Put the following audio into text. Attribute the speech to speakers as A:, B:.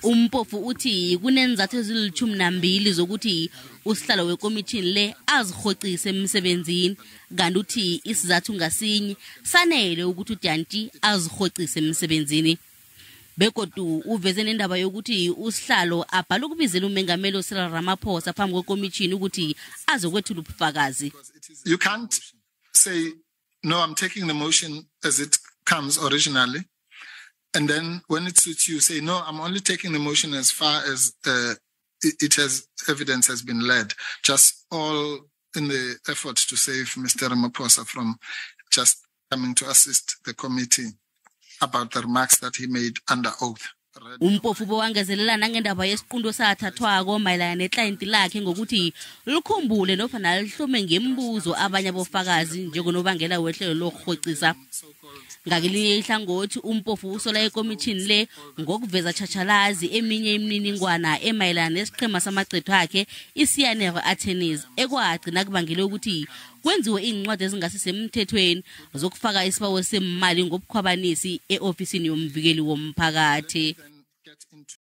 A: Mpofu uthi kunenzathu ezilithumi zokuthi usihlalo wekomitini le azirhoqise emsebenzini, kanti uthi isizathu ngasinye sanele ukuthi uDyantyi azirhoqise emsebenzini. Begodu uveze nendaba yokuthi usihlalo abhala ukubizela umengameli uSiril Ramaphosa phambi kwekomitini ukuthi azokwethula ubufakazi.
B: You can't say, no, I'm taking the motion as it comes originally. And then when it suits you, say, no, I'm only taking the motion as far as evidence has been led. Just all in the effort to save Mr. Ramaphosa from just coming to assist the committee about the remarks that he made under oath.
A: Mpofu bowangezelela nangendaba yesiqundo sathathwako mayelana neclient lakhe ngokuthi likhumbule nofana lihlome ngembuzo abanye abofakazi njengonobangela wehlelo lokurhoqisa. Ngakelinye ihlangothi Mpofu usola ekomitini le ngokuveza tshashalazi eminye imininingwana emayelana nesiqhema samagcetho akhe isiyanero attorneys ekwagcina kubangele ukuthi kwenziwe incwadi ezingasisemthethweni zokufaka isibawo semali ngobukhwabanisi eofisini yomvikeli womphakathi.